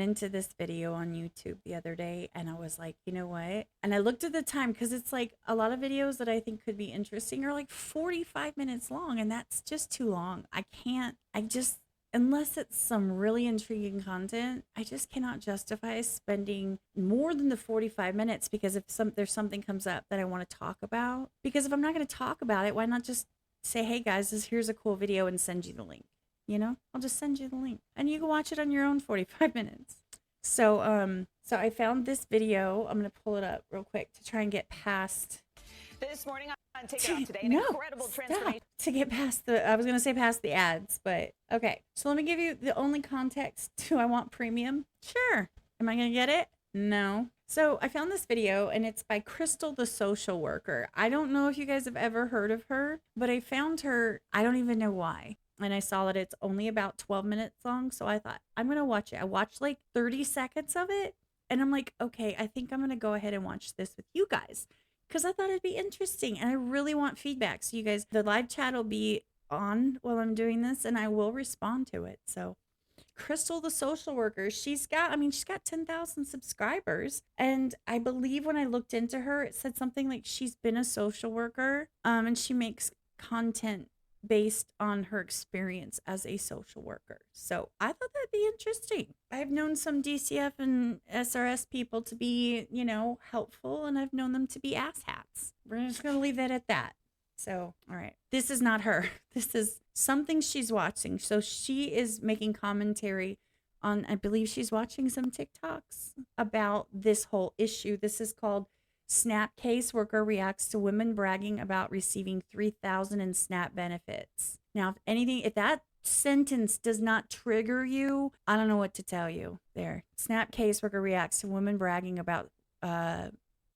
went into this video on YouTube the other day and I was like, you know what? And I looked at the time because it's like a lot of videos that I think could be interesting are like 45 minutes long, and that's just too long. I just, unless it's some really intriguing content, I just cannot justify spending more than the 45 minutes because if there's something comes up that I want to talk about, because if I'm not going to talk about it, why not just say, hey guys, here's a cool video and send you the link. I'll just send you the link and you can watch it on your own 45 minutes. So I found this video. I'm going to pull it up real quick to try and get past This morning on Take It Off Today, an no, incredible transformation. to get past I was going to say past the ads, but okay. So let me give you the only context. Do I want premium? Sure. Am I going to get it? No. So I found this video and it's by Crystal the social worker. I don't know if you guys have ever heard of her, but I found her. I don't even know why. And I saw that it's only about 12 minutes long. So I thought, I'm going to watch it. I watched like 30 seconds of it. And I'm like, okay, I think I'm going to go ahead and watch this with you guys because I thought it'd be interesting. And I really want feedback. So you guys, the live chat will be on while I'm doing this and I will respond to it. So Crystal, the social worker, she's got 10,000 subscribers. And I believe when I looked into her, it said something like she's been a social worker and she makes content based on her experience as a social worker. So I thought that'd be interesting. I've known some DCF and SRS people to be, helpful, and I've known them to be asshats. We're just going to leave that at that. So, all right. This is not her. This is something she's watching. So she is making commentary on, I believe she's watching some TikToks about this whole issue. This is called Snap Caseworker Reacts to Women Bragging About Receiving $3,000 in Snap Benefits. Now, if that sentence does not trigger you, I don't know what to tell you there. Snap Caseworker Reacts to Women Bragging About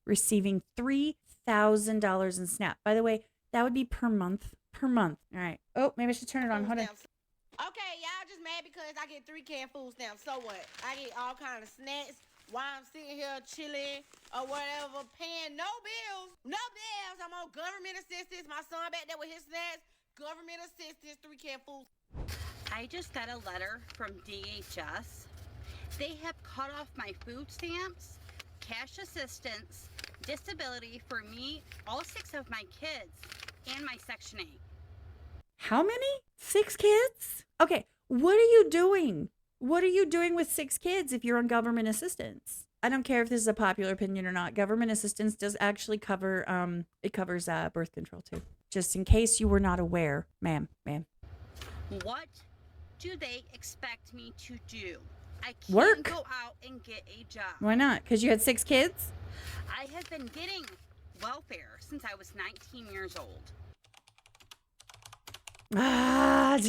receiving $3,000 in Snap. By the way, that would be per month. Per month. All right. Oh, maybe I should turn it on. Hold on. Okay, y'all just mad because I get 3 canned food stamps. So what? I get all kind of snacks while I'm sitting here chilling or whatever, paying no bills. No bills. I'm on government assistance. My son back there with his snacks. Government assistance, 3 canned food. I just got a letter from DHS. They have cut off my food stamps, cash assistance, disability for me, all 6 of my kids, and my Section 8. How many? 6 kids? Okay, what are you doing? What are you doing with 6 kids if you're on government assistance? I don't care if this is a popular opinion or not. Government assistance does actually cover, it covers birth control too. Just in case you were not aware, ma'am. What do they expect me to do? I can't Work. go out and get a job. Why not? Because you had 6 kids? I have been getting welfare since I was 19 years old.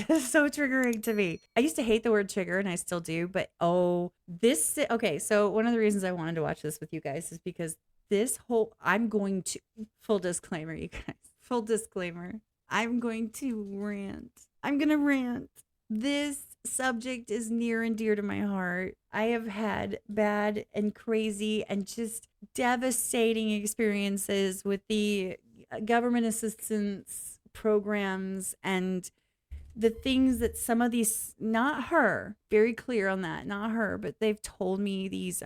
Just so triggering to me. I used to hate the word trigger and I still do, but okay. So one of the reasons I wanted to watch this with you guys is because full disclaimer, you guys, full disclaimer. I'm going to rant. I'm going to rant. This subject is near and dear to my heart. I have had bad and crazy and just devastating experiences with the government assistance programs and the things that some of these, not her, very clear on that, not her, but they've told me, these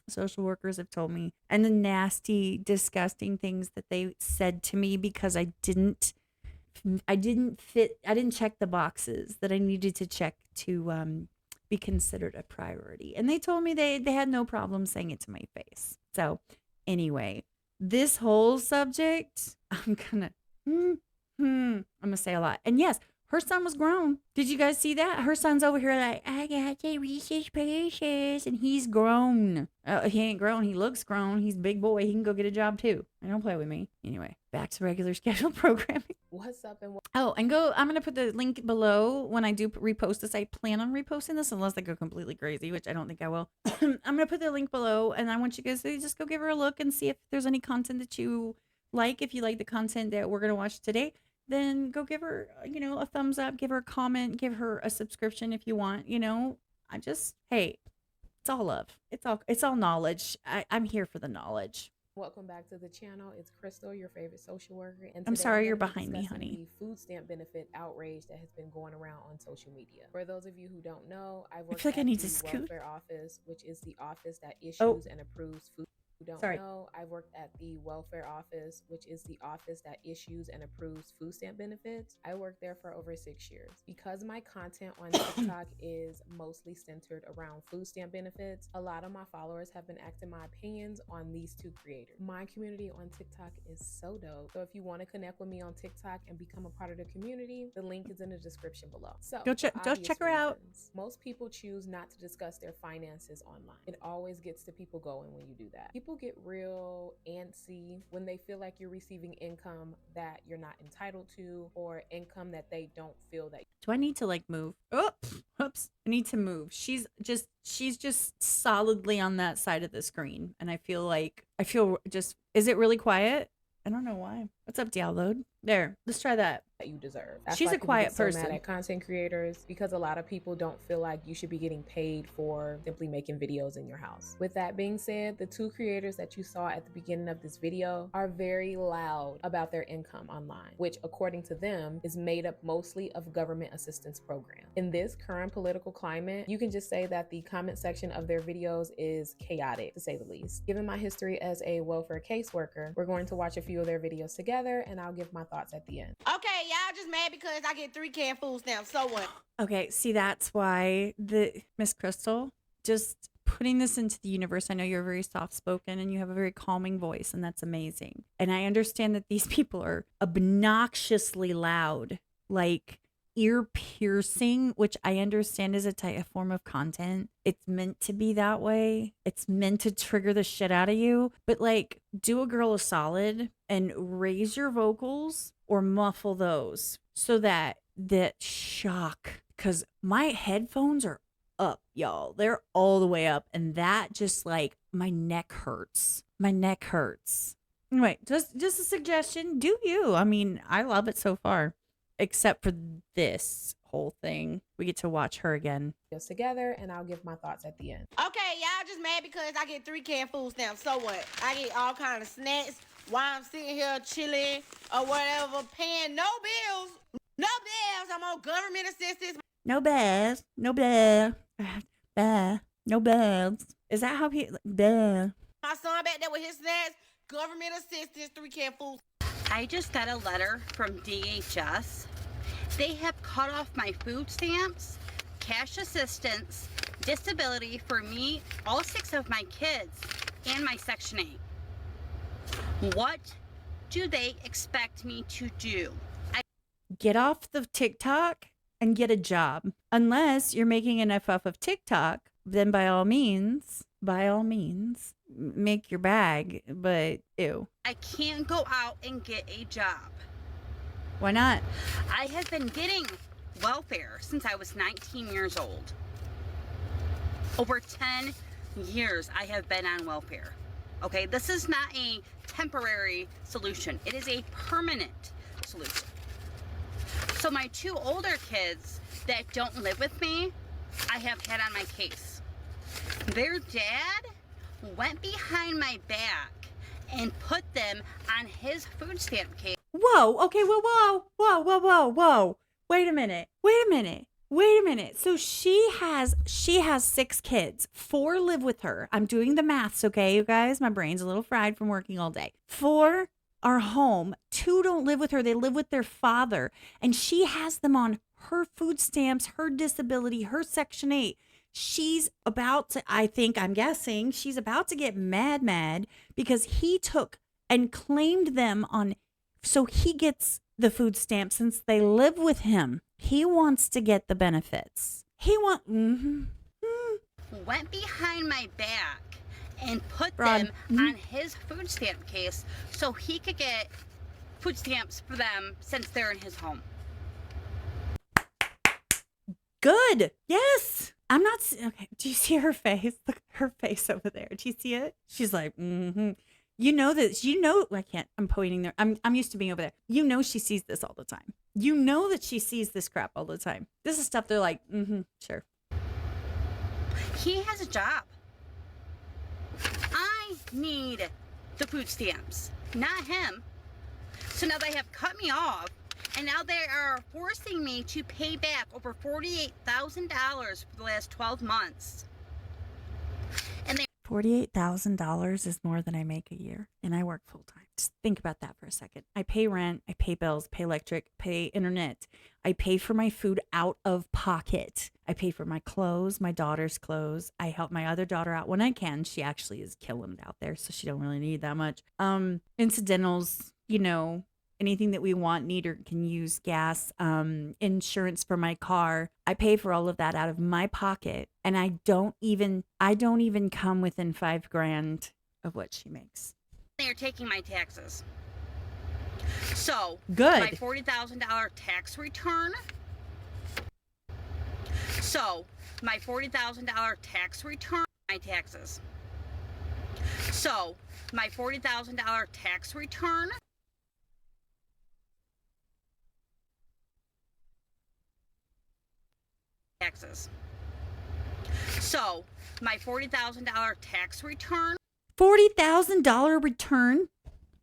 social workers have told me, and the nasty, disgusting things that they said to me because I didn't check the boxes that I needed to check to be considered a priority. And they told me they had no problem saying it to my face. So anyway, this whole subject, I'm gonna say a lot. And yes, her son was grown. Did you guys see that? Her son's over here like, I got the Reese's Pieces, and he's grown. He ain't grown. He looks grown. He's a big boy. He can go get a job too. And don't play with me. Anyway, back to regular scheduled programming. What's up and I'm gonna put the link below when I do repost this. I plan on reposting this unless I go completely crazy, which I don't think I will. I'm gonna put the link below, and I want you guys to just go give her a look and see if there's any content that you like. If you like the content that we're gonna watch today, then go give her, a thumbs up, give her a comment, give her a subscription if you want. Hey, it's all love. It's all knowledge. I'm here for the knowledge. Welcome back to the channel. It's Crystal, your favorite social worker. And I'm today sorry I'm you're gonna be behind me, discussing honey. the food stamp benefit outrage that has been going around on social media. For those of you who don't know, I work feel like I at need to the scoot. welfare office, which is the office that issues Oh. and approves food. Who don't Sorry. know, I worked at the welfare office, which is the office that issues and approves food stamp benefits. I worked there for over 6 years. Because my content on TikTok is mostly centered around food stamp benefits, a lot of my followers have been asking my opinions on these two creators. My community on TikTok is so dope. So if you want to connect with me on TikTok and become a part of the community, the link is in the description below. So Go check her out. Most people choose not to discuss their finances online. It always gets the people going when you do that. People get real antsy when they feel like you're receiving income that you're not entitled to, or income that they don't feel that. Do I need to like move? Oh, oops. I need to move. She's just solidly on that side of the screen. And I feel just, is it really quiet? I don't know why. What's up, download? There, let's try that. You deserve. That's She's why a people quiet get so person. mad at content creators, because a lot of people don't feel like you should be getting paid for simply making videos in your house. With that being said, the two creators that you saw at the beginning of this video are very loud about their income online, which according to them is made up mostly of government assistance programs. In this current political climate, you can just say that the comment section of their videos is chaotic, to say the least. Given my history as a welfare caseworker, we're going to watch a few of their videos together and I'll give my thoughts at the end. Okay, y'all just mad because I get 3 canned food stamps. So what? Okay, see, that's why Miss Crystal, just putting this into the universe. I know you're very soft spoken and you have a very calming voice, and that's amazing. And I understand that these people are obnoxiously loud, like ear piercing, which I understand is a form of content. It's meant to be that way. It's meant to trigger the shit out of you. But like, do a girl a solid and raise your vocals or muffle those so that shock, because my headphones are up, y'all. They're all the way up, and that just like, my neck hurts. My neck hurts. Anyway, just a suggestion. Do you? I mean, I love it so far, except for this whole thing. We get to watch her again. Together, and I'll give my thoughts at the end. Okay, y'all just mad because I get 3 canned food stamps. So what? I get all kind of snacks while I'm sitting here chilling or whatever, paying no bills. No bills. I'm on government assistance. No bells. No bell. No bells. Is that how people? Duh. My son back there with his snacks, government assistance, 3 canned food. I just got a letter from DHS. They have cut off my food stamps, cash assistance, disability for me, all 6 of my kids, and my Section 8. What do they expect me to do? Get off the TikTok and get a job. Unless you're making enough off of TikTok, then by all means, make your bag. But ew. I can't go out and get a job. Why not? I have been getting welfare since I was 19 years old. Over 10 years I have been on welfare. Okay, this is not a temporary solution. It is a permanent solution. So my 2 older kids that don't live with me, I have had on my case. Their dad went behind my back and put them on his food stamp case. Whoa. Okay. Whoa. Wait a minute. So she has 6 kids. 4 live with her. I'm doing the maths. Okay, you guys, my brain's a little fried from working all day. 4 are home. 2 don't live with her. They live with their father. And she has them on her food stamps, her disability, her Section 8. She's about to, I'm guessing, she's about to get mad because he took and claimed them on, so he gets the food stamps since they live with him. He wants to get the benefits. Went behind my back and put them on his food stamp case so he could get food stamps for them since they're in his home. Good. Yes. I'm not. Okay. Do you see her face? Look at her face over there. Do you see it? She's like, You know that. I can't. I'm pointing there. I'm used to being over there. You know she sees this all the time. You know that she sees this crap all the time. This is stuff they're like, sure. He has a job. I need the food stamps, not him. So now they have cut me off, and now they are forcing me to pay back over $48,000 for the last 12 months. And they $48,000 is more than I make a year, and I work full time. Just think about that for a second. I pay rent, I pay bills, pay electric, pay internet. I pay for my food out of pocket. I pay for my clothes, my daughter's clothes. I help my other daughter out when I can. She actually is killing it out there, so she don't really need that much. Incidentals, you know, anything that we want, need, or can use, gas, insurance for my car. I pay for all of that out of my pocket, and I don't even come within $5,000 of what she makes. are taking my taxes. So Good. my $40,000 tax return. So my $40,000 tax return, my taxes. So my $40,000 tax return. Taxes. So my $40,000 tax return. $40,000 return?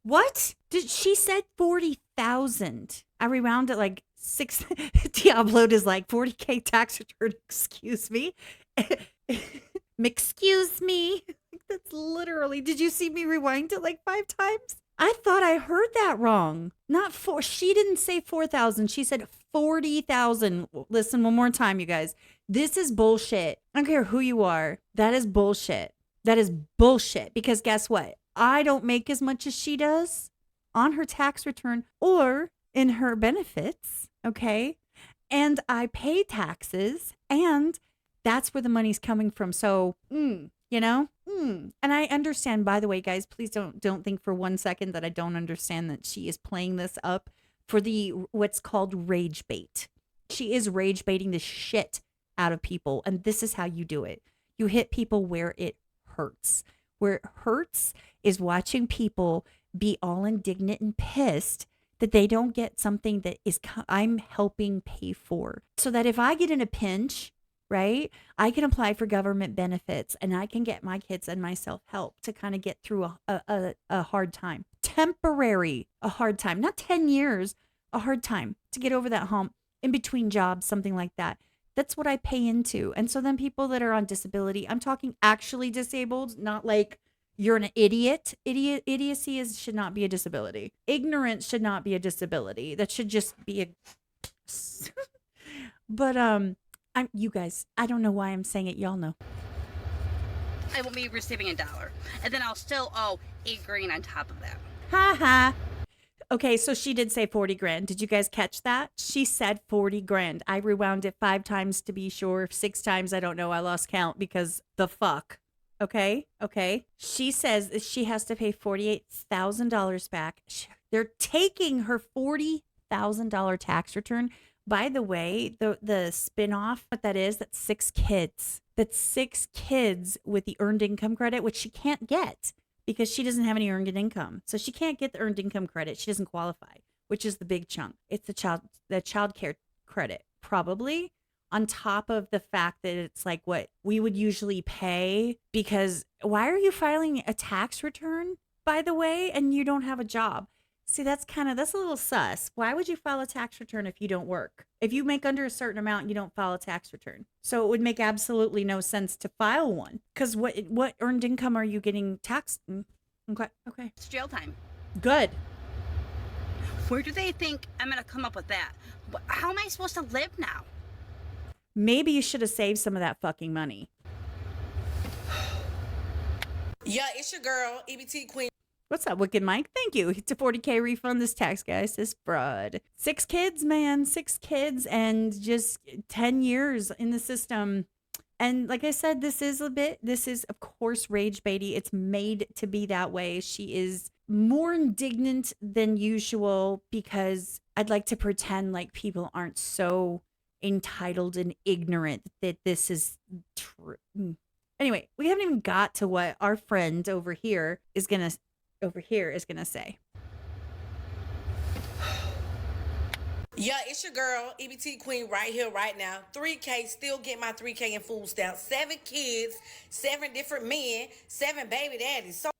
What? She said 40,000. I rewound it like 6. Diablo is like 40K tax return. Excuse me. Excuse me. That's literally. Did you see me rewind it like 5 times? I thought I heard that wrong. Not 4. She didn't say 4,000. She said 40,000. Listen one more time, you guys. This is bullshit. I don't care who you are. That is bullshit. That is bullshit. Because guess what? I don't make as much as she does on her tax return or in her benefits. Okay. And I pay taxes, and that's where the money's coming from. So, you know, and I understand, by the way, guys, please don't think for 1 second that I don't understand that she is playing this up for the what's called rage bait. She is rage baiting the shit out of people. And this is how you do it. You hit people where it hurts. Where it hurts is watching people be all indignant and pissed that they don't get something that is I'm helping pay for. So that if I get in a pinch, right, I can apply for government benefits and I can get my kids and myself help to kind of get through a hard time. Temporary, a hard time, not 10 years, a hard time to get over that hump in between jobs, something like that. That's what I pay into. And so then people that are on disability, I'm talking actually disabled, not like you're an idiot. Idiocy should not be a disability. Ignorance should not be a disability. That should just be a. But you guys, I don't know why I'm saying it. Y'all know. I will be receiving $1, and then I'll still owe $8,000 on top of that. Ha ha. Okay, so she did say 40 grand. Did you guys catch that? She said 40 grand. I rewound it 5 times to be sure. 6 times, I don't know. I lost count because the fuck. Okay. She says that she has to pay $48,000 back. They're taking her $40,000 tax return. By the way, the spinoff, what that is, that's 6 kids. That's 6 kids with the earned income credit, which she can't get because she doesn't have any earned income. So she can't get the earned income credit. She doesn't qualify, which is the big chunk. It's the child care credit, probably, on top of the fact that it's like what we would usually pay. Because why are you filing a tax return, by the way, and you don't have a job? See, that's a little sus. Why would you file a tax return if you don't work? If you make under a certain amount, you don't file a tax return. So it would make absolutely no sense to file one. Because what earned income are you getting taxed? Okay. It's jail time. Good. Where do they think I'm going to come up with that? How am I supposed to live now? Maybe you should have saved some of that fucking money. Yeah, it's your girl, EBT Queen. What's up, Wicked Mike? Thank you. It's a 40K refund this tax, guys. This fraud. 6 kids, man. 6 kids and just 10 years in the system. And like I said, this is, of course, rage baity. It's made to be that way. She is more indignant than usual because I'd like to pretend like people aren't so entitled and ignorant that this is true. Anyway, we haven't even got to what our friend over here is going to say. Yeah, it's your girl, EBT Queen, right here, right now. 3K, still get my 3K in food stamps. 7 kids, 7 different men, 7 baby daddies. So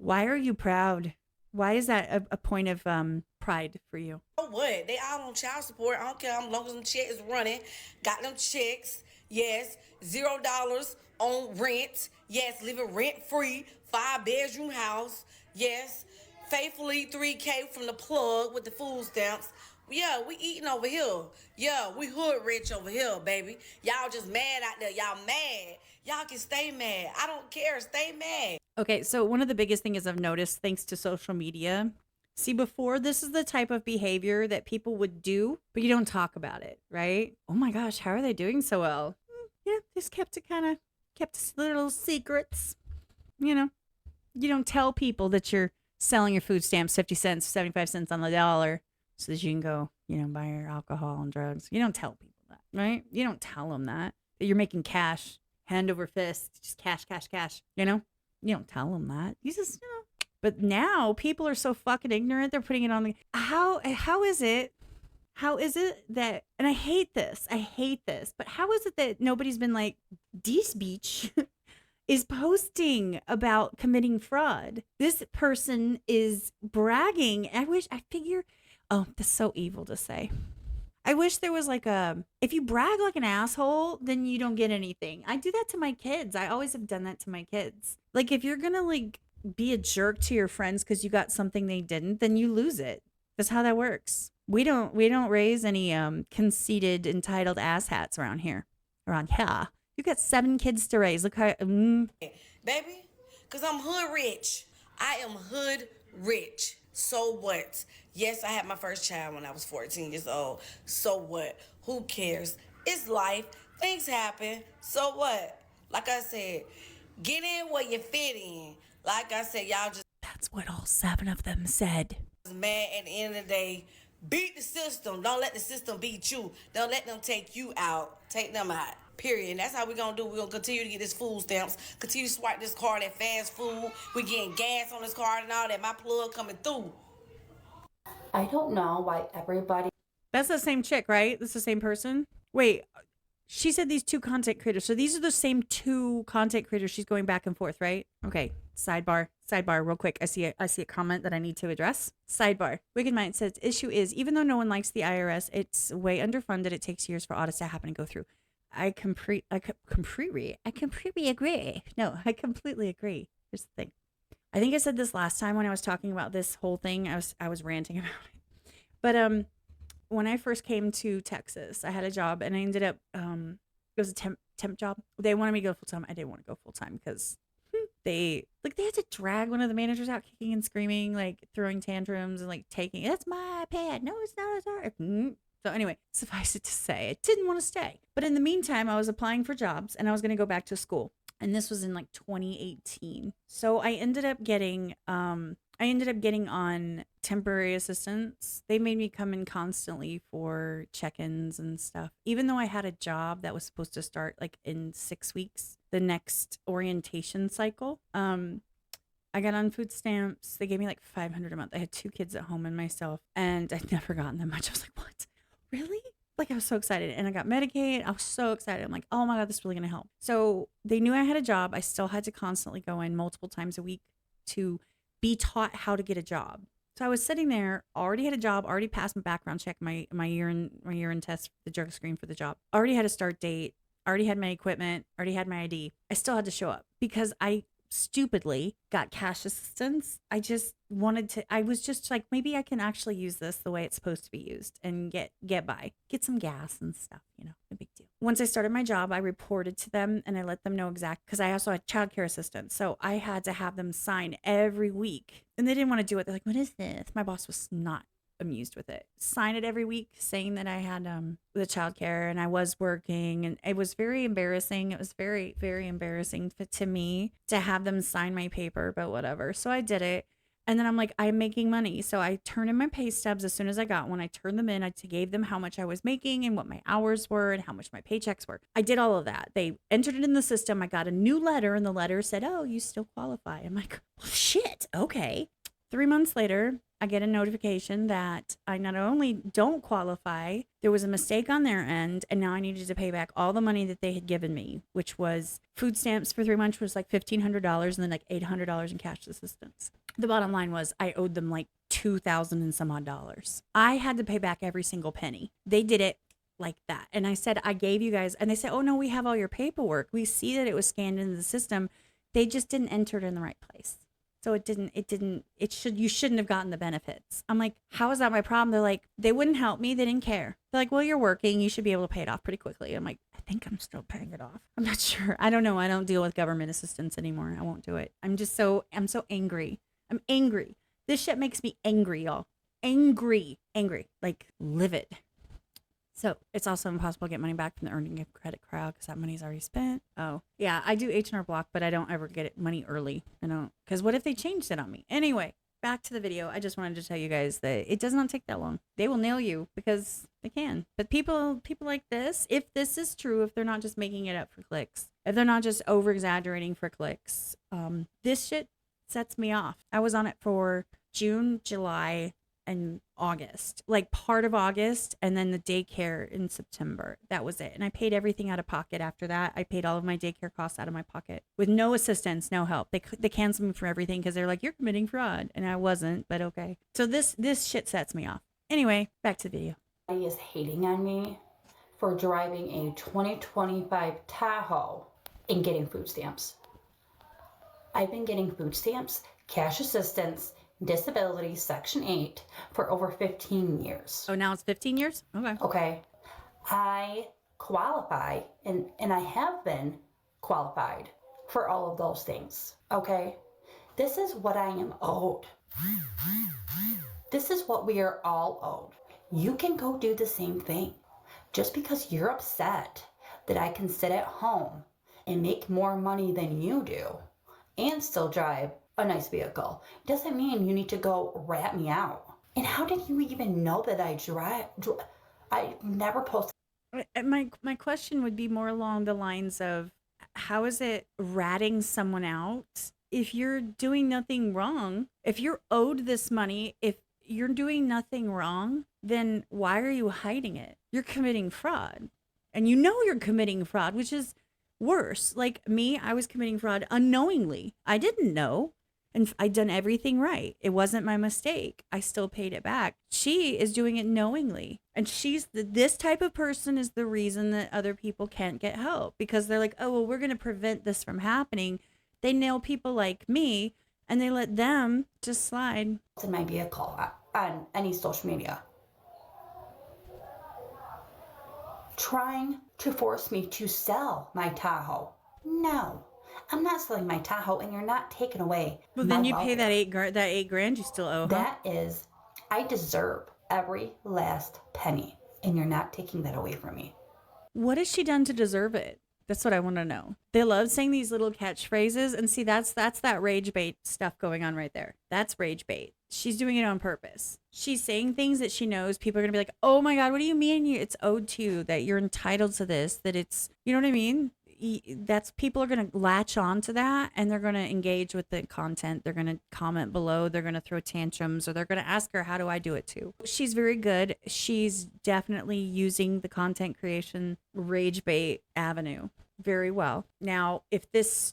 Why are you proud? Why is that a point of pride for you? Oh, what? They all on child support. I don't care how long as them checks is running. Got them checks. Yes. $0 on rent. Yes. Living rent free. 5-bedroom house. Yes. Faithfully 3K from the plug with the food stamps. Yeah, we eating over here. Yeah, we hood rich over here, baby. Y'all just mad out there. Y'all mad. Y'all can stay mad. I don't care. Stay mad. Okay, so one of the biggest things I've noticed thanks to social media, see, before this is the type of behavior that people would do, but you don't talk about it, right? Oh my gosh, how are they doing so well? Yeah, just kept little secrets. You know, you don't tell people that you're selling your food stamps 50 cents, 75 cents on the dollar so that you can go, buy your alcohol and drugs. You don't tell people that, right? You don't tell them that you're making cash, hand over fist, just cash, cash, cash, You don't tell them that. You just, But now people are so fucking ignorant. They're putting it on the how is it that, and I hate this, but how is it that nobody's been like, this beach is posting about committing fraud? This person is bragging. Oh, that's so evil to say. I wish there was like if you brag like an asshole, then you don't get anything. I do that to my kids. I always have done that to my kids. Like, if you're going to like be a jerk to your friends because you got something they didn't, then you lose it. That's how that works. We don't raise any conceited, entitled asshats around here. You got 7 kids to raise. Look how Baby, because I'm hood rich. I am hood rich. So what? Yes, I had my first child when I was 14 years old. So what? Who cares? It's life. Things happen. So what? Like I said, get in where you fit in. Like I said, y'all just... That's what all 7 of them said. Mad at the end of the day. Beat the system. Don't let the system beat you. Don't let them take you out. Take them out. Period. And that's how we're going to do. We're going to continue to get this food stamps. Continue to swipe this card at fast food. We're getting gas on this card and all that. My plug coming through. I don't know why everybody... That's the same chick, right? That's the same person? Wait, she said these 2 content creators. So these are the same 2 content creators she's going back and forth, right? Okay, sidebar, real quick. I see a comment that I need to address. Sidebar. Wicked Mind says, issue is, even though no one likes the IRS, it's way underfunded. It takes years for audits to happen and go through. I completely agree. No, I completely agree. Here's the thing. I think I said this last time when I was talking about this whole thing. I was ranting about it. But when I first came to Texas, I had a job and I ended up it was a temp job. They wanted me to go full time. I didn't want to go full time because they had to drag one of the managers out kicking and screaming, like throwing tantrums and like taking, that's my iPad. No, it's not. It's ours. So anyway, suffice it to say, I didn't want to stay. But in the meantime, I was applying for jobs and I was going to go back to school. And this was in like 2018. So I ended up getting on temporary assistance. They made me come in constantly for check-ins and stuff. Even though I had a job that was supposed to start like in 6 weeks, the next orientation cycle. I got on food stamps. They gave me like $500 a month. I had 2 kids at home and myself, and I'd never gotten that much. I was like, what? Really? Like, I was so excited. And I got Medicaid. I was so excited. I'm like, oh my God, this is really going to help. So they knew I had a job. I still had to constantly go in multiple times a week to be taught how to get a job. So I was sitting there, already had a job, already passed my background check, my urine test, the drug screen for the job, already had a start date, already had my equipment, already had my ID. I still had to show up because I stupidly got cash assistance. I was just like, maybe I can actually use this the way it's supposed to be used and get by, get some gas and stuff, no big deal. Once I started my job, I reported to them and I let them know because I also had childcare assistants. So I had to have them sign every week and they didn't want to do it. They're like, what is this? My boss was not amused with it. Sign it every week saying that I had the childcare and I was working, and it was very embarrassing. It was very, very embarrassing to me to have them sign my paper, but whatever. So I did it. And then I'm like, I'm making money. So I turned in my pay stubs as soon as I got one. I turned them in. I gave them how much I was making and what my hours were and how much my paychecks were. I did all of that. They entered it in the system. I got a new letter and the letter said, oh, you still qualify. I'm like, well, shit. Okay. 3 months later, I get a notification that I not only don't qualify, there was a mistake on their end, and now I needed to pay back all the money that they had given me, which was food stamps for 3 months was like $1,500 and then like $800 in cash assistance. The bottom line was I owed them like 2,000 and some odd dollars. I had to pay back every single penny. They did it like that. And I said, I gave you guys, and they said, oh no, we have all your paperwork. We see that it was scanned into the system. They just didn't enter it in the right place. So you shouldn't have gotten the benefits. I'm like, how is that my problem? They're like, they wouldn't help me. They didn't care. They're like, well, you're working. You should be able to pay it off pretty quickly. I'm like, I think I'm still paying it off. I'm not sure. I don't know. I don't deal with government assistance anymore. I won't do it. I'm so angry. I'm angry. This shit makes me angry, y'all. Angry, like livid. So it's also impossible to get money back from the earning gift credit crowd because that money's already spent. Oh, yeah, I do H&R Block, but I don't ever get it money early. I don't, because what if they changed it on me? Anyway, back to the video. I just wanted to tell you guys that it does not take that long. They will nail you because they can. But people like this, if this is true, if they're not just making it up for clicks, if they're not just over exaggerating for clicks, this shit sets me off. I was on it for June, July, and August, like part of August, and then the daycare in September. That was it. And I paid everything out of pocket after that. I paid all of my daycare costs out of my pocket with no assistance, no help. They canceled me for everything because they're like, you're committing fraud. And I wasn't, but okay. So this shit sets me off. Anyway, back to the video. Is hating on me for driving a 2025 Tahoe and getting food stamps. I've been getting food stamps, cash assistance, disability section 8 for over 15 years. Oh, now it's 15 years? Okay. I qualify and I have been qualified for all of those things. Okay. This is what I am owed. This is what we are all owed. You can go do the same thing. Just because you're upset that I can sit at home and make more money than you do and still drive a nice vehicle doesn't mean you need to go rat me out. And how did you even know that I drive? I never posted. My question would be more along the lines of, how is it ratting someone out if you're doing nothing wrong? If you're owed this money, if you're doing nothing wrong, then why are you hiding it? You're committing fraud, and you know you're committing fraud, which is worse. Like me, I was committing fraud unknowingly. I didn't know. And I'd done everything right. It wasn't my mistake. I still paid it back. She is doing it knowingly. And this type of person is the reason that other people can't get help, because they're like, oh, well, we're going to prevent this from happening. They nail people like me and they let them just slide. In my vehicle on any social media, trying to force me to sell my Tahoe. No. I'm not selling my Tahoe, and you're not taking away. Well, then you pay that $8,000 you still owe. Huh? That is, I deserve every last penny, and you're not taking that away from me. What has she done to deserve it? That's what I want to know. They love saying these little catchphrases, and see, that's that rage bait stuff going on right there. That's rage bait. She's doing it on purpose. She's saying things that she knows people are going to be like, oh my God, what do you mean it's owed to you, that you're entitled to this, that it's, you know what I mean? That's, people are going to latch on to that, and they're going to engage with the content. They're going to comment below. They're going to throw tantrums, or they're going to ask her, how do I do it too? She's very good. She's definitely using the content creation rage bait avenue very well. Now, if it's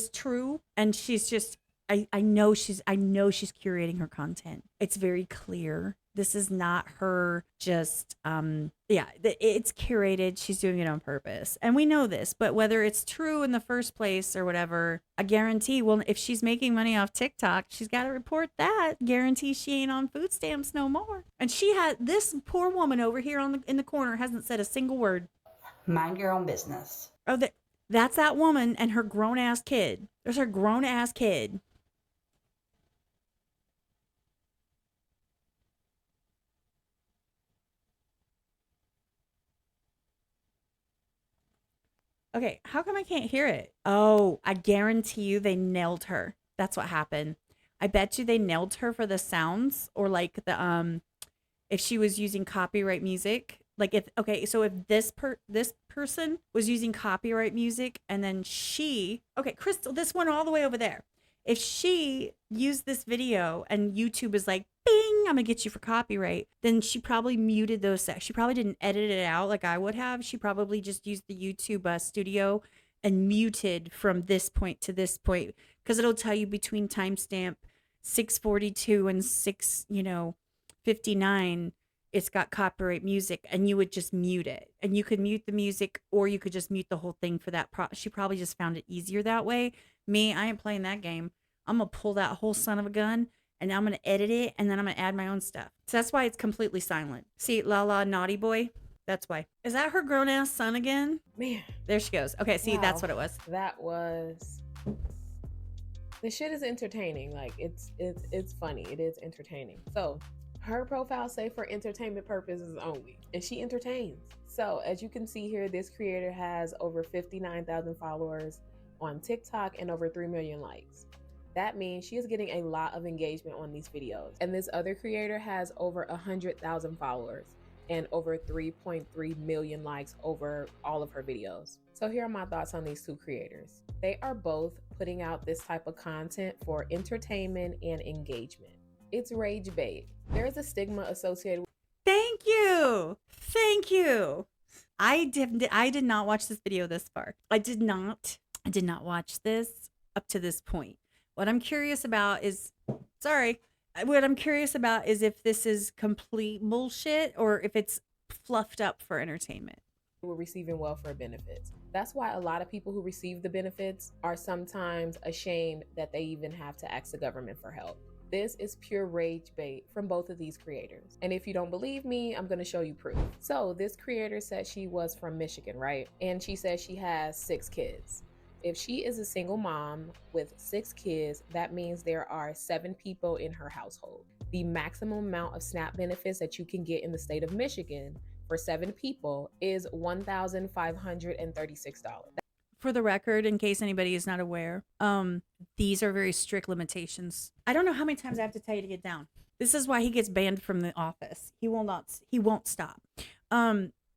true, and she's just, I know she's curating her content. It's very clear. This is not her just, it's curated. She's doing it on purpose. And we know this, but whether it's true in the first place or whatever, I guarantee, well, if she's making money off TikTok, she's got to report that. Guarantee she ain't on food stamps no more. And this poor woman over here in the corner hasn't said a single word. Mind your own business. Oh, that's that woman and her grown-ass kid. There's her grown-ass kid. Okay, how come I can't hear it? Oh, I guarantee you they nailed her. That's what happened. I bet you they nailed her for the sounds, or like the if she was using copyright music. Like if this person was using copyright music, and then Crystal, this one all the way over there. If she used this video and YouTube is like, bing, I'm gonna get you for copyright, then she probably muted those sections. She probably didn't edit it out like I would have. She probably just used the YouTube studio and muted from this point to this point, because it'll tell you between timestamp 642 and 6:59, it's got copyright music, and you would just mute it. And you could mute the music, or you could just mute the whole thing for that. She probably just found it easier that way. Me, I ain't playing that game. I'm gonna pull that whole son of a gun, and I'm gonna edit it, and then I'm gonna add my own stuff. So that's why it's completely silent. See, La naughty boy. That's why. Is that her grown ass son again? Man, There she goes. Okay, see, that's what it was. That was. The shit is entertaining. Like it's funny. It is entertaining. So her profile say for entertainment purposes only, and she entertains. So as you can see here, this creator has over 59,000 followers on TikTok and over 3 million likes. That means she is getting a lot of engagement on these videos. And this other creator has over 100,000 followers and over 3.3 million likes over all of her videos. So here are my thoughts on these two creators. They are both putting out this type of content for entertainment and engagement. It's rage bait. There is a stigma associated with. Thank you. Thank you. I did not watch this video this far. I did not watch this up to this point. What I'm curious about is, if this is complete bullshit or if it's fluffed up for entertainment. Were receiving welfare benefits. That's why a lot of people who receive the benefits are sometimes ashamed that they even have to ask the government for help. This is pure rage bait from both of these creators. And if you don't believe me, I'm going to show you proof. So this creator said she was from Michigan, right? And she says she has 6 kids. If she is a single mom with 6 kids, that means there are 7 people in her household. The maximum amount of SNAP benefits that you can get in the state of Michigan for 7 people is $1,536. For the record, in case anybody is not aware, these are very strict limitations. I don't know how many times I have to tell you to get down. This is why he gets banned from the office. He won't stop.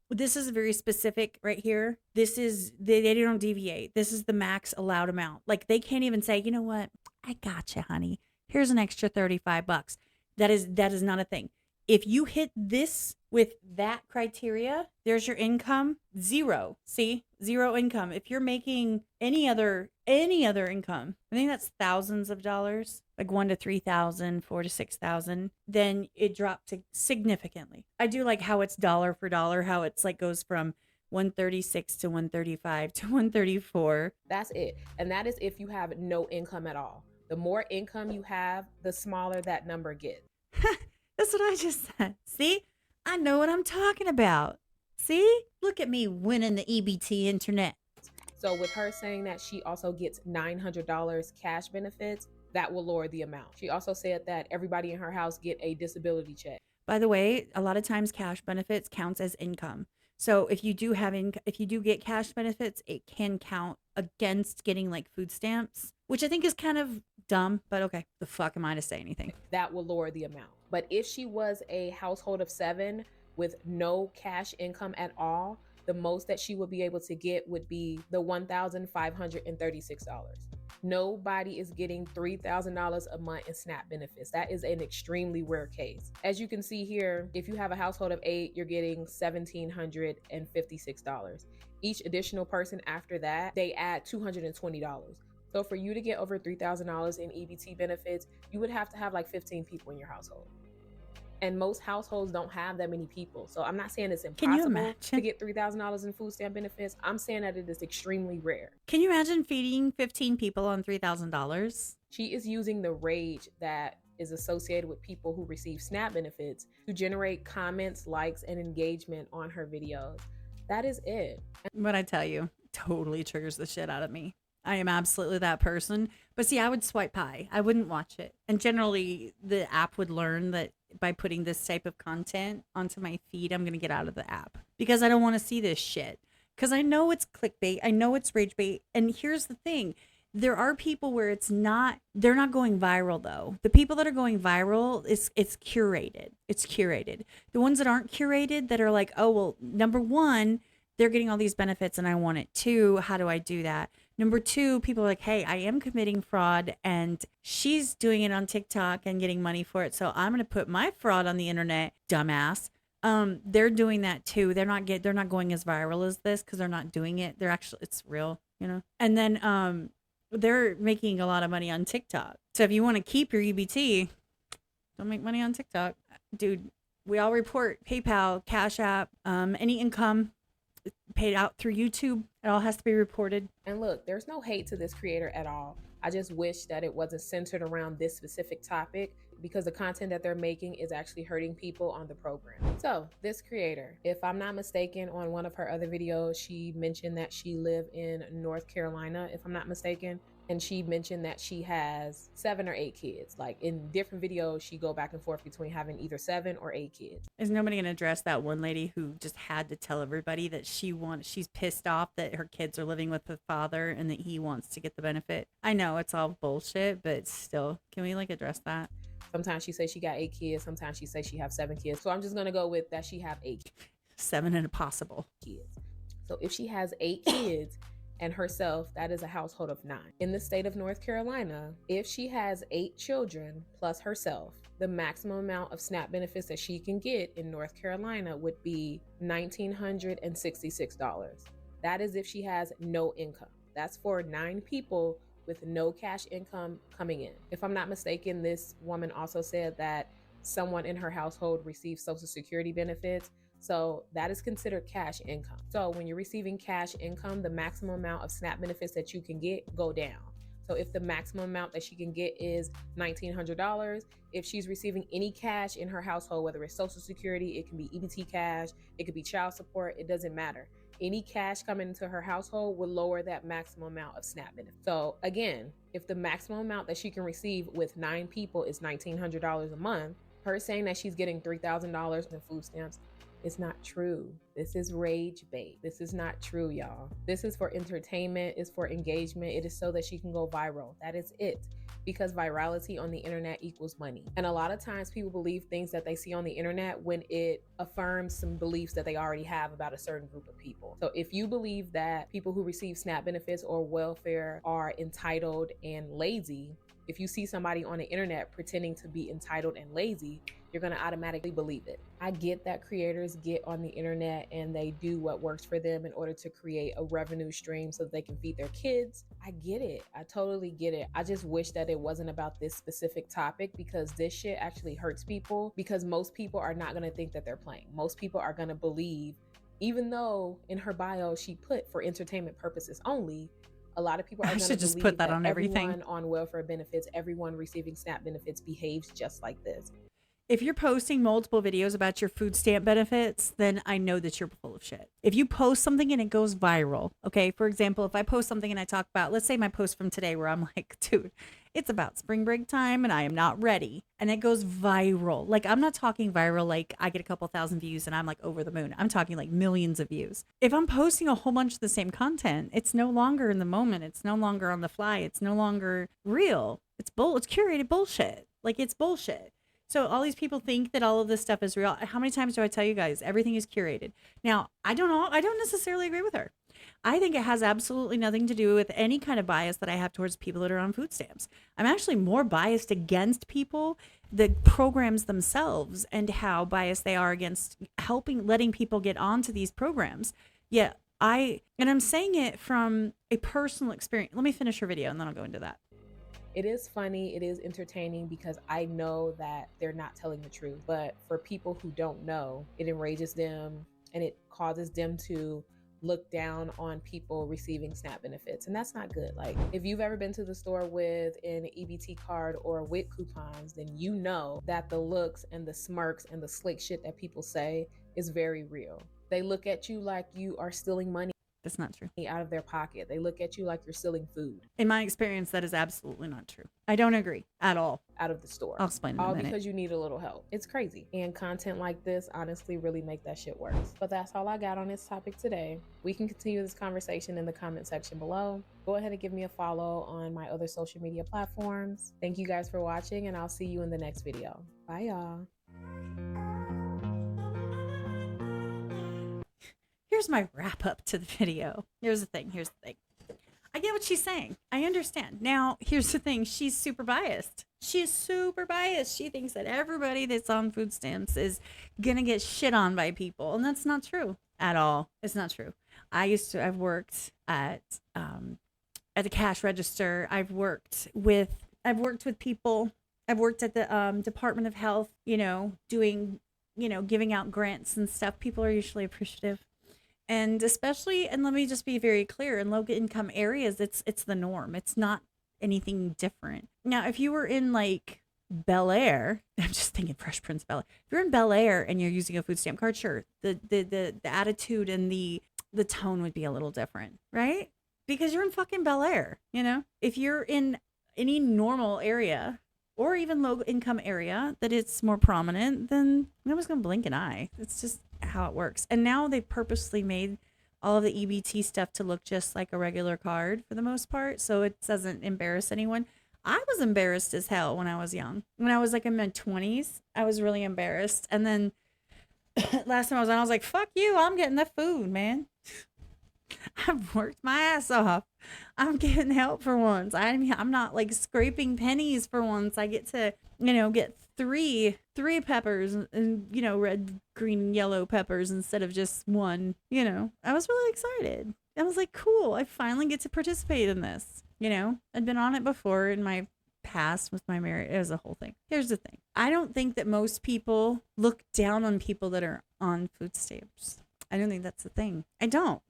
This is very specific right here. This is, they don't deviate. This is the max allowed amount. Like, they can't even say, you know what? I got you, honey. Here's an extra $35. That is not a thing. If you hit this with that criteria, there's your income, 0. See, 0 income. If you're making any other income, I think that's thousands of dollars, like 1 to 3,000, 4 to 6,000, then it dropped significantly. I do like how it's dollar for dollar, how it's like goes from 136 to 135 to 134. That's it. And that is if you have no income at all. The more income you have, the smaller that number gets. That's what I just said. See? I know what I'm talking about. See? Look at me winning the EBT internet. So with her saying that she also gets $900 cash benefits, that will lower the amount. She also said that everybody in her house get a disability check. By the way, a lot of times cash benefits counts as income. So if you do get cash benefits, it can count against getting like food stamps, which I think is kind of dumb, but okay. The fuck am I to say anything? That will lower the amount. But if she was a household of 7 with no cash income at all, the most that she would be able to get would be the $1,536. Nobody is getting $3,000 a month in SNAP benefits. That is an extremely rare case. As you can see here, if you have a household of 8, you're getting $1,756. Each additional person after that, they add $220. So for you to get over $3,000 in EBT benefits, you would have to have like 15 people in your household. And most households don't have that many people. So I'm not saying it's impossible to get $3,000 in food stamp benefits. I'm saying that it is extremely rare. Can you imagine feeding 15 people on $3,000? She is using the rage that is associated with people who receive SNAP benefits to generate comments, likes, and engagement on her videos. That is it. What I tell you totally triggers the shit out of me. I am absolutely that person. But see, I would swipe high. I wouldn't watch it. And generally, the app would learn that by putting this type of content onto my feed, I'm going to get out of the app because I don't want to see this shit. Because I know it's clickbait. I know it's rage bait. And here's the thing. There are people where they're not going viral though. The people that are going viral, it's curated. It's curated. The ones that aren't curated that are like, oh, well, number one, they're getting all these benefits and I want it too. How do I do that? Number two, people are like, hey, I am committing fraud and she's doing it on TikTok and getting money for it. So I'm going to put my fraud on the internet, dumbass. They're doing that too. They're not going as viral as this because they're not doing it. They're actually, it's real, you know? And then, they're making a lot of money on TikTok. So if you want to keep your EBT, don't make money on TikTok. Dude, we all report PayPal, Cash App, any income paid out through YouTube. It all has to be reported. And look, there's no hate to this creator at all. I just wish that it wasn't centered around this specific topic because the content that they're making is actually hurting people on the program. So this creator, if I'm not mistaken, on one of her other videos, she mentioned that she lived in North Carolina, if I'm not mistaken. And she mentioned that she has 7 or 8 kids. Like in different videos, she go back and forth between having either 7 or 8 kids. Is nobody going to address that one lady who just had to tell everybody that she's pissed off that her kids are living with the father and that he wants to get the benefit? I know it's all bullshit, but still, can we like address that? Sometimes she says she got 8 kids. Sometimes she says she have 7 kids. So I'm just going to go with that she have 8. 7 and a possible kids. So if she has 8 kids and herself, that is a household of 9. In the state of North Carolina, if she has 8 children plus herself, the maximum amount of SNAP benefits that she can get in North Carolina would be $1,966. That is if she has no income. That's for 9 people with no cash income coming in. If I'm not mistaken, this woman also said that someone in her household receives Social Security benefits. So that is considered cash income. So when you're receiving cash income, the maximum amount of SNAP benefits that you can get go down. So if the maximum amount that she can get is $1,900, if she's receiving any cash in her household, whether it's Social Security, it can be EBT cash, it could be child support, it doesn't matter. Any cash coming into her household will lower that maximum amount of SNAP benefits. So again, if the maximum amount that she can receive with 9 people is $1,900 a month, her saying that she's getting $3,000 in food stamps, it's not true. This is rage bait. This is not true, y'all. This is for entertainment. It's for engagement. It is so that she can go viral. That is it. Because virality on the internet equals money. And a lot of times people believe things that they see on the internet when it affirms some beliefs that they already have about a certain group of people. So if you believe that people who receive SNAP benefits or welfare are entitled and lazy, if you see somebody on the internet pretending to be entitled and lazy, you're going to automatically believe it. I get that creators get on the internet and they do what works for them in order to create a revenue stream so that they can feed their kids. I get it. I totally get it. I just wish that it wasn't about this specific topic because this shit actually hurts people because most people are not going to think that they're playing. Most people are going to believe, even though in her bio she put for entertainment purposes only, a lot of people are going to just believe put that on everything. Everyone on welfare benefits, everyone receiving SNAP benefits behaves just like this. If you're posting multiple videos about your food stamp benefits, then I know that you're full of shit. If you post something and it goes viral, okay, for example, if I post something and I talk about, let's say my post from today where I'm like, dude, it's about spring break time and I am not ready. And it goes viral. Like, I'm not talking viral like I get a couple thousand views and I'm like over the moon. I'm talking like millions of views. If I'm posting a whole bunch of the same content, it's no longer in the moment. It's no longer on the fly. It's no longer real. It's curated bullshit. Like, it's bullshit. So all these people think that all of this stuff is real. How many times do I tell you guys everything is curated? Now, I don't necessarily agree with her. I think it has absolutely nothing to do with any kind of bias that I have towards people that are on food stamps. I'm actually more biased against people, the programs themselves, and how biased they are against letting people get onto these programs. Yeah, I'm saying it from a personal experience. Let me finish her video and then I'll go into that. It is funny, it is entertaining because I know that they're not telling the truth. But for people who don't know, it enrages them and it causes them to look down on people receiving SNAP benefits. And that's not good. Like, if you've ever been to the store with an EBT card or WIC coupons, then you know that the looks and the smirks and the slick shit that people say is very real. They look at you like you are stealing money. That's not true. Out of their pocket. They look at you like you're stealing food. In my experience, that is absolutely not true. I don't agree at all. Out of the store. I'll explain in a minute. All because you need a little help. It's crazy. And content like this honestly really make that shit worse. But that's all I got on this topic today. We can continue this conversation in the comment section below. Go ahead and give me a follow on my other social media platforms. Thank you guys for watching and I'll see you in the next video. Bye y'all. Here's my wrap up to the video. Here's the thing. I get what she's saying. I understand. Now, here's the thing. She's super biased. She is super biased. She thinks that everybody that's on food stamps is going to get shit on by people. And that's not true at all. It's not true. I've worked at the cash register. I've worked with people. I've worked at the Department of Health, doing, giving out grants and stuff. People are usually appreciative. And especially, and let me just be very clear, in low income areas, it's the norm. It's not anything different. Now, if you were in like Bel Air, I'm just thinking Fresh Prince Bel Air. If you're in Bel Air and you're using a food stamp card, sure, the attitude and the tone would be a little different, right? Because you're in fucking Bel Air, If you're in any normal area or even low income area that it's more prominent, then nobody's gonna blink an eye. It's just how it works. And now they purposely made all of the EBT stuff to look just like a regular card for the most part, so it doesn't embarrass anyone. I was embarrassed as hell when I was young. When I was like in my 20s, I was really embarrassed. And then last time I was like, fuck you, I'm getting the food, man. I've worked my ass off. I'm getting help for once. I'm not like scraping pennies for once. I get to, get three peppers and, red, green, yellow peppers instead of just one, I was really excited. I was like, cool. I finally get to participate in this. I'd been on it before in my past with my marriage. It was a whole thing. Here's the thing. I don't think that most people look down on people that are on food stamps. I don't think that's the thing. I don't.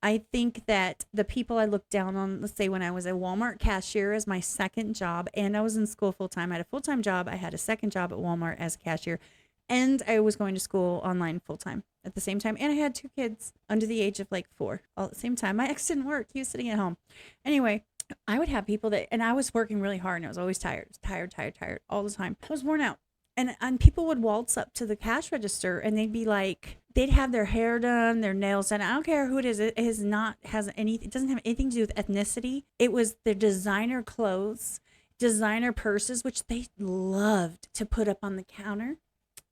I think that the people I looked down on, let's say when I was a Walmart cashier as my second job, and I was in school full time, I had a full-time job. I had a second job at Walmart as a cashier, and I was going to school online full time at the same time. And I had 2 kids under the age of like 4 all at the same time. My ex didn't work. He was sitting at home. Anyway, I would have people and I was working really hard and I was always tired all the time. I was worn out. And people would waltz up to the cash register and they'd be like, they'd have their hair done, their nails done. I don't care who it is. It doesn't have anything to do with ethnicity. It was their designer clothes, designer purses, which they loved to put up on the counter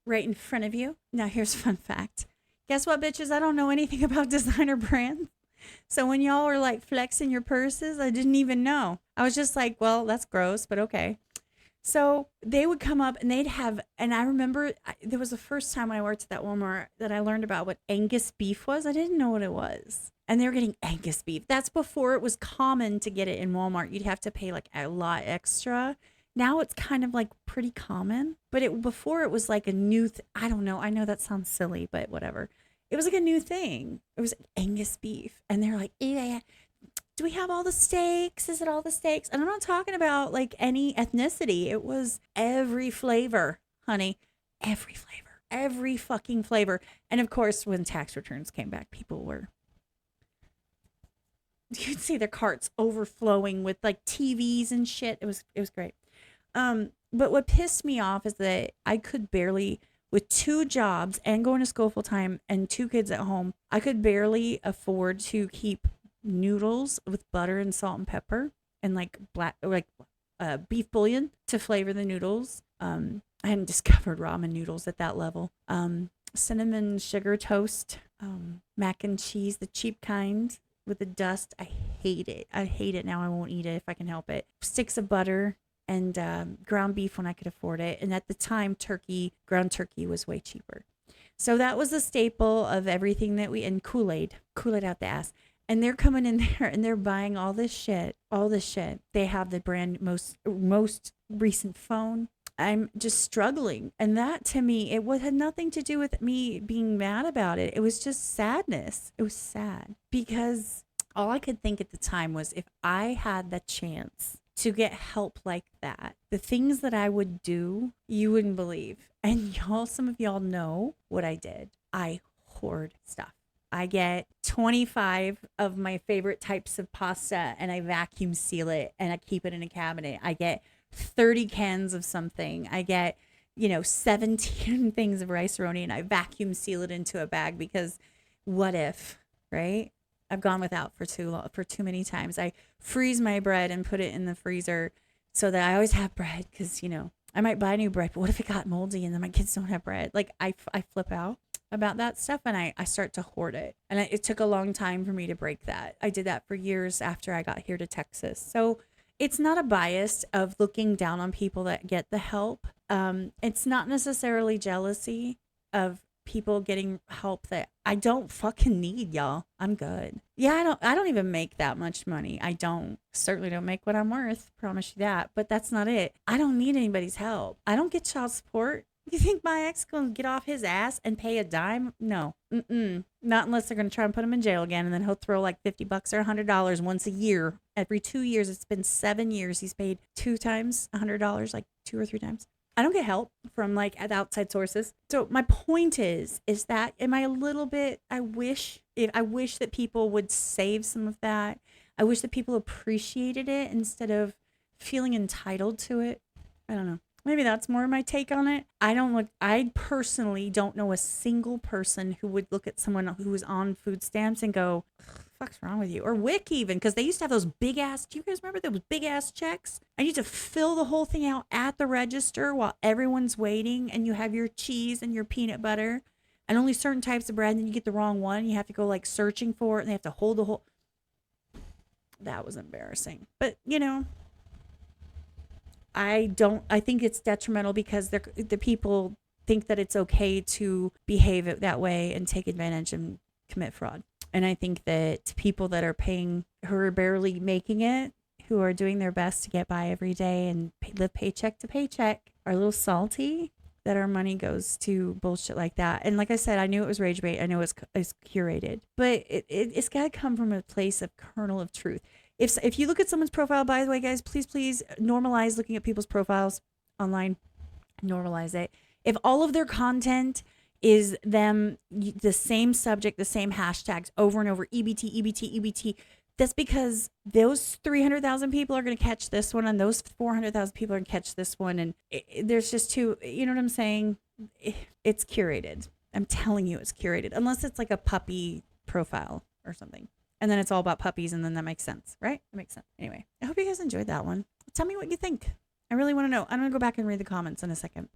right in front of you. Now, here's a fun fact. Guess what, bitches? I don't know anything about designer brands. So when y'all were like flexing your purses, I didn't even know. I was just like, well, that's gross, but okay. So they would come up and and I remember there was the first time when I worked at that Walmart that I learned about what Angus beef was. I didn't know what it was. And they were getting Angus beef. That's before it was common to get it in Walmart. You'd have to pay like a lot extra. Now it's kind of like pretty common, but before it was like a new, I don't know. I know that sounds silly, but whatever. It was like a new thing. It was Angus beef. And they're like, yeah. Do we have all the steaks? Is it all the steaks? And I'm not talking about like any ethnicity. It was every flavor, honey. Every flavor. Every fucking flavor. And of course, when tax returns came back, you'd see their carts overflowing with like TVs and shit. It was great. But what pissed me off is that I could barely, with 2 jobs and going to school full time and 2 kids at home, I could barely afford to keep noodles with butter and salt and pepper and like beef bouillon to flavor the noodles. I hadn't discovered ramen noodles at that level. Cinnamon sugar toast, mac and cheese, the cheap kind with the dust. I hate it now. I won't eat it if I can help it. Sticks of butter and ground beef when I could afford it. And at the time, ground turkey was way cheaper. So that was a staple of everything and Kool-Aid out the ass. And they're coming in there and they're buying all this shit. They have the brand most recent phone. I'm just struggling. And that to me, had nothing to do with me being mad about it. It was just sadness. It was sad because all I could think at the time was if I had the chance to get help like that, the things that I would do, you wouldn't believe. And some of y'all know what I did. I hoard stuff. I get 25 of my favorite types of pasta and I vacuum seal it and I keep it in a cabinet. I get 30 cans of something. I get, 17 things of rice-a-roni and I vacuum seal it into a bag because what if, right? I've gone without for too many times. I freeze my bread and put it in the freezer so that I always have bread because, I might buy new bread, but what if it got moldy and then my kids don't have bread? Like I flip out. about that stuff, and I start to hoard it. And it took a long time for me to break that. I did that for years after I got here to Texas. So it's not a bias of looking down on people that get the help. It's not necessarily jealousy of people getting help that I don't fucking need, y'all. I'm good. Yeah, I don't even make that much money. I certainly don't make what I'm worth. Promise you that. But that's not it. I don't need anybody's help. I don't get child support. You think my ex gonna get off his ass and pay a dime? No. Not unless they're gonna try and put him in jail again, and then he'll throw like $50 or $100 once a year. Every 2 years. It's been 7 years. He's paid 2 times $100, like 2 or 3 times. I don't get help from like outside sources. So my point is that am I a little bit, I wish that people would save some of that. I wish that people appreciated it instead of feeling entitled to it. I don't know. Maybe that's more my take on it. I personally don't know a single person who would look at someone who is on food stamps and go, fuck's wrong with you? Or WIC even, because they used to have those big ass, do you guys remember those big ass checks? And you had to fill the whole thing out at the register while everyone's waiting, and you have your cheese and your peanut butter and only certain types of bread, and then you get the wrong one. You have to go like searching for it, and they have to hold the whole. That was embarrassing. But, I think it's detrimental because the people think that it's okay to behave it that way and take advantage and commit fraud. And I think that people that are paying, who are barely making it, who are doing their best to get by every day and live paycheck to paycheck, are a little salty that our money goes to bullshit like that. And like I said, I knew it was rage bait. I know it's curated, but it's got to come from a place of kernel of truth. If you look at someone's profile, by the way, guys, please normalize looking at people's profiles online. Normalize it. If all of their content is them, the same subject, the same hashtags over and over, EBT, EBT, EBT, that's because those 300,000 people are going to catch this one, and those 400,000 people are going to catch this one. And there's just two, you know what I'm saying? It's curated. I'm telling you, it's curated. Unless it's like a puppy profile or something. And then it's all about puppies, and then that makes sense, right? That makes sense. Anyway, I hope you guys enjoyed that one. Tell me what you think. I really want to know. I'm going to go back and read the comments in a second.